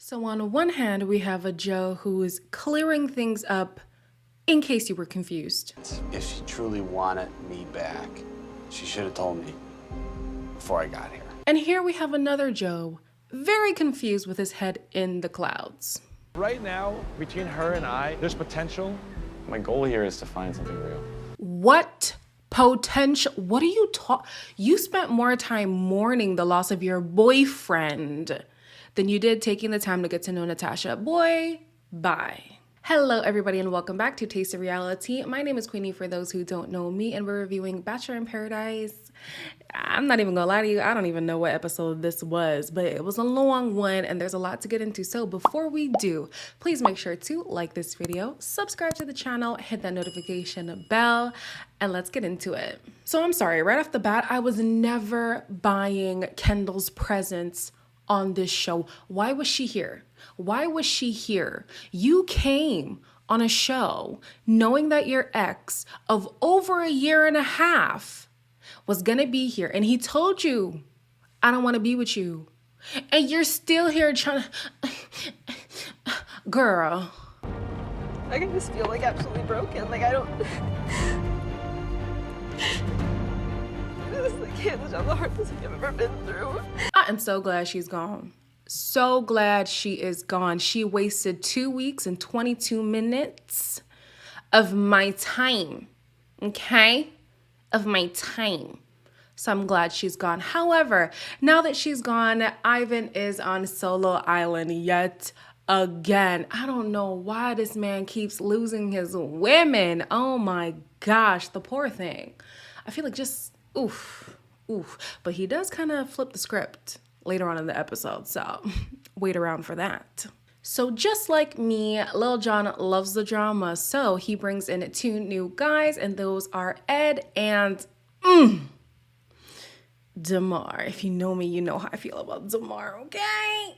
So on one hand, we have a Joe who is clearing things up in case you were confused. If she truly wanted me back, she should have told me before I got here. And here we have another Joe, very confused with his head in the clouds. Right now, between her and I, there's potential. My goal here is to find something real. What potential? What are you talking? You spent more time mourning the loss of your boyfriend than you did taking the time to get to know Natasha. Boy, bye. Hello, everybody, and welcome back to Taste of Reality. My name is Queenie for those who don't know me, and we're reviewing Bachelor in Paradise. I'm not even gonna lie to you, I don't even know what episode this was, but it was a long one, and there's a lot to get into. So before we do, please make sure to like this video, subscribe to the channel, hit that notification bell, and let's get into it. So I'm sorry, right off the bat, I was never buying Kendall's presence on this show. Why was she here? Why was she here? You came on a show knowing that your ex of over a year and a half was gonna be here, and he told you, I don't wanna be with you. And you're still here trying to, girl. I can just feel like absolutely broken. Like I don't, I can't have the hardest thing I've ever been through. I am so glad she's gone. So glad she is gone. She wasted 2 weeks and 22 minutes of my time, okay? Of my time. So I'm glad she's gone. However, now that she's gone, Ivan is on solo island yet again. I don't know why this man keeps losing his women. Oh my gosh, the poor thing. I feel like just, oof. But he does kind of flip the script later on in the episode, so wait around for that. So just like me, Lil Jon loves the drama, so he brings in 2 new guys, and those are Ed and Damar. If you know me, you know how I feel about Damar, okay?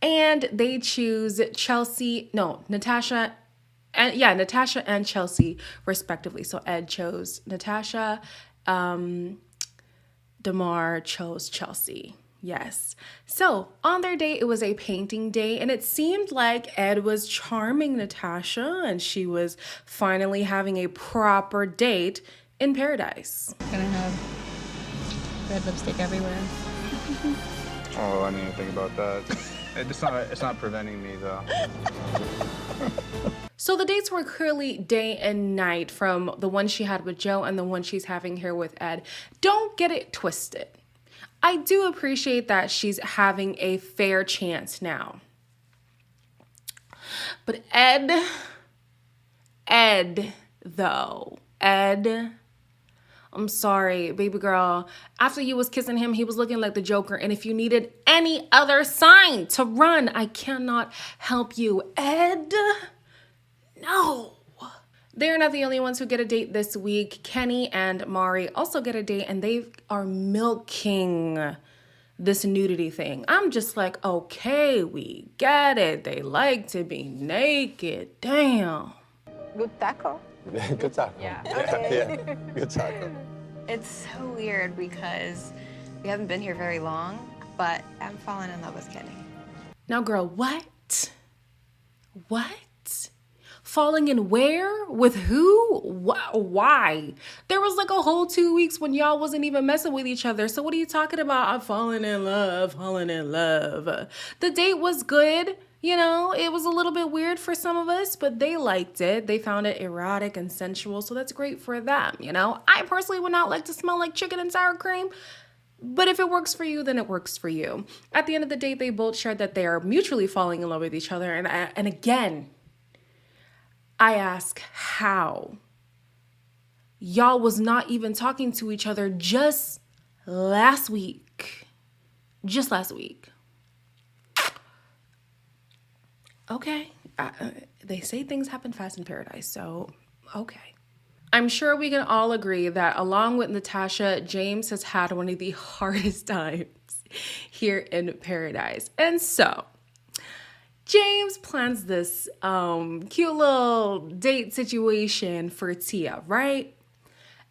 And they choose Natasha and Chelsea respectively. So Ed chose Natasha, Damar chose Chelsea. Yes. So on their date, it was a painting day, and it seemed like Ed was charming Natasha, and she was finally having a proper date in paradise. Gonna have red lipstick everywhere. Oh, I didn't even think about that. It's not preventing me though. So the dates were clearly day and night, from the one she had with Joe and the one she's having here with Ed. Don't get it twisted. I do appreciate that she's having a fair chance now. But Ed, I'm sorry, baby girl. After you was kissing him, he was looking like the Joker. And if you needed any other sign to run, I cannot help you. Ed, no. They're not the only ones who get a date this week. Kenny and Mari also get a date, and they are milking this nudity thing. I'm just like, okay, we get it. They like to be naked. Damn. Good taco. Good taco. Yeah. Yeah, good taco. It's so weird because we haven't been here very long, but I'm falling in love with Kenny. Now, girl, what? What? Falling in where? With who? Why? There was like a whole 2 weeks when y'all wasn't even messing with each other. So what are you talking about? I'm falling in love. The date was good. You know, it was a little bit weird for some of us, but they liked it. They found it erotic and sensual, so that's great for them, you know? I personally would not like to smell like chicken and sour cream, but if it works for you, then it works for you. At the end of the day, they both shared that they are mutually falling in love with each other, and again, I ask how? Y'all was not even talking to each other just last week. Okay, they say things happen fast in paradise, so okay. I'm sure we can all agree that along with Natasha, James has had one of the hardest times here in paradise. And so James plans this cute little date situation for Tia, right?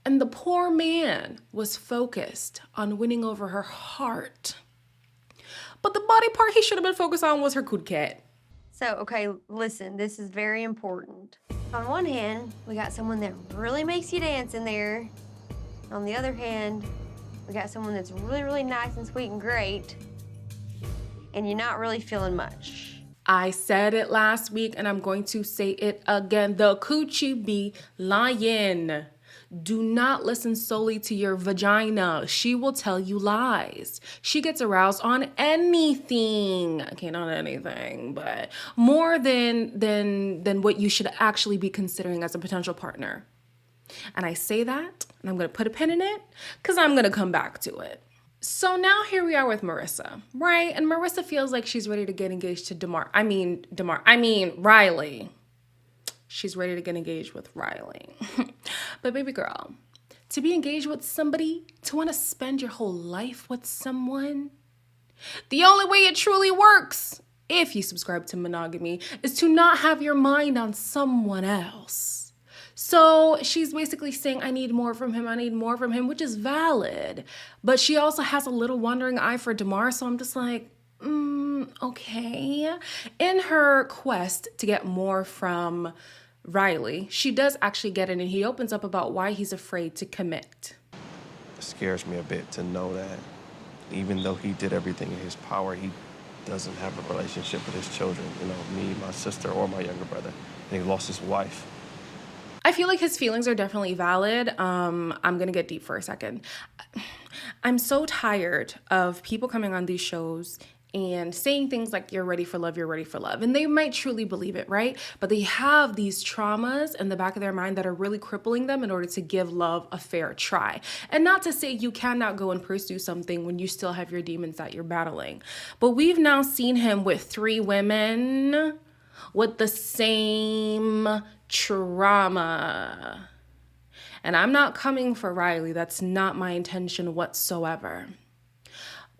And the poor man was focused on winning over her heart. But the body part he should have been focused on was her cootie cat. So, okay, listen, this is very important. On one hand, we got someone that really makes you dance in there. On the other hand, we got someone that's really, really nice and sweet and great, and you're not really feeling much. I said it last week and I'm going to say it again. The coochie be lying. Do not listen solely to your vagina. She will tell you lies. She gets aroused on anything. Okay, not anything, but more than what you should actually be considering as a potential partner. And I say that, and I'm going to put a pin in it because I'm going to come back to it. So now here we are with Marissa, right? And Marissa feels like she's ready to get engaged to Riley. She's ready to get engaged with Riley. But baby girl, to be engaged with somebody, to want to spend your whole life with someone, the only way it truly works, if you subscribe to monogamy, is to not have your mind on someone else. So she's basically saying, I need more from him, which is valid. But she also has a little wandering eye for Damar, so I'm just like, okay. In her quest to get more from Riley, she does actually get it, and he opens up about why he's afraid to commit. It scares me a bit to know that even though he did everything in his power, he doesn't have a relationship with his children, me, my sister, or my younger brother, and he lost his wife. I feel like his feelings are definitely valid. I'm gonna get deep for a second. I'm so tired of people coming on these shows and saying things like, you're ready for love, you're ready for love. And they might truly believe it, right? But they have these traumas in the back of their mind that are really crippling them in order to give love a fair try. And not to say you cannot go and pursue something when you still have your demons that you're battling. But we've now seen him with 3 women with the same trauma. And I'm not coming for Riley. That's not my intention whatsoever.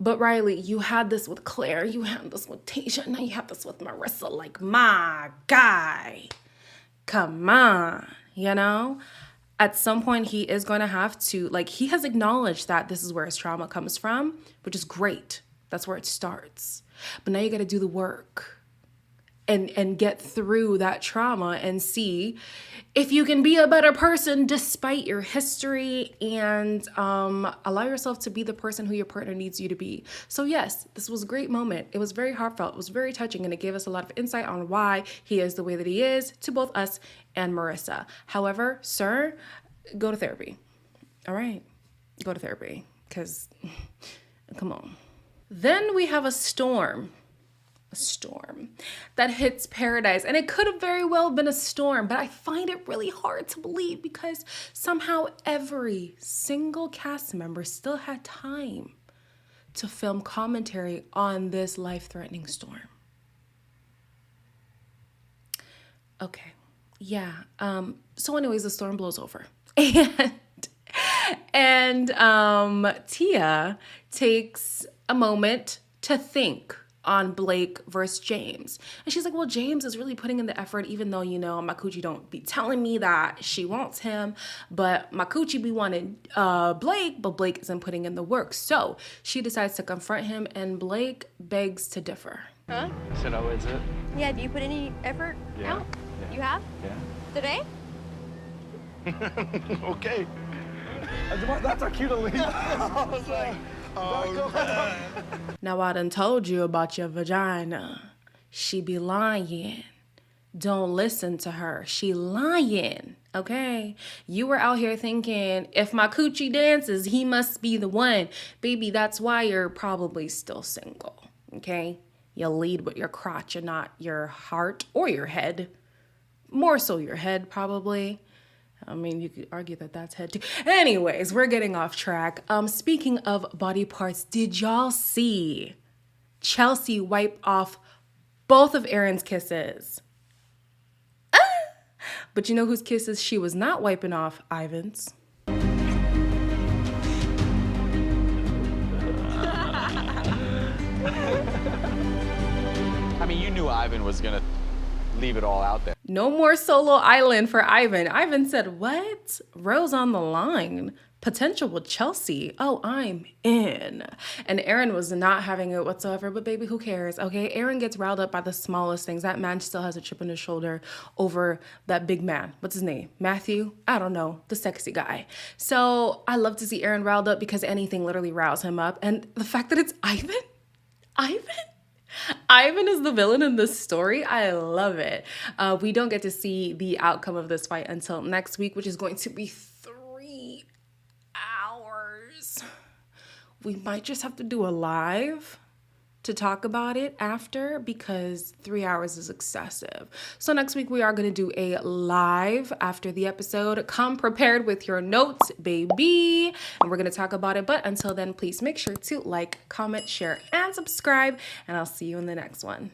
But Riley, you had this with Claire, you had this with Tasha, now you have this with Marissa. Like, my guy, come on, At some point, he is going to have to, he has acknowledged that this is where his trauma comes from, which is great. That's where it starts. But now you got to do the work and get through that trauma and see if you can be a better person despite your history, and allow yourself to be the person who your partner needs you to be. So yes, this was a great moment. It was very heartfelt. It was very touching, and it gave us a lot of insight on why he is the way that he is to both us and Marissa. However, sir, go to therapy. All right, go to therapy, because come on. Then we have a storm that hits Paradise, and it could have very well been a storm, but I find it really hard to believe because somehow every single cast member still had time to film commentary on this life-threatening storm. Okay, yeah. So anyways, the storm blows over, and Tia takes a moment to think on Blake versus James. And she's like, well, James is really putting in the effort, even though, my coochie don't be telling me that she wants him, but my coochie be wanting Blake, but Blake isn't putting in the work. So she decides to confront him, and Blake begs to differ. Huh? I said, oh, is it? Yeah, do you put any effort out? Yeah. You have? Yeah. Today? Okay. That's our cue to leave. I was like, Now I done told you about your vagina. She be lying. Don't listen to her. She lying, okay? You were out here thinking, if my coochie dances, he must be the one. Baby, that's why you're probably still single, okay? You lead with your crotch and not your heart or your head. More so your head, probably. I mean, you could argue that that's head too. Anyways, we're getting off track. Speaking of body parts, did y'all see Chelsea wipe off both of Aaron's kisses? But you know whose kisses she was not wiping off? Ivan's. I mean, you knew Ivan was gonna leave it all out there. No more solo island for Ivan. Ivan said, what? Rose on the line. Potential with Chelsea. Oh, I'm in. And Aaron was not having it whatsoever, but baby, who cares? Okay, Aaron gets riled up by the smallest things. That man still has a chip on his shoulder over that big man. What's his name? Matthew? I don't know. The sexy guy. So I love to see Aaron riled up because anything literally riles him up. And the fact that it's Ivan is the villain in this story. I love it. We don't get to see the outcome of this fight until next week, which is going to be 3 hours. We might just have to do a live to talk about it after because 3 hours is excessive. So next week we are going to do a live after the episode. Come prepared with your notes, baby, and we're going to talk about it. But until then, please make sure to like, comment, share, and subscribe, and I'll see you in the next one.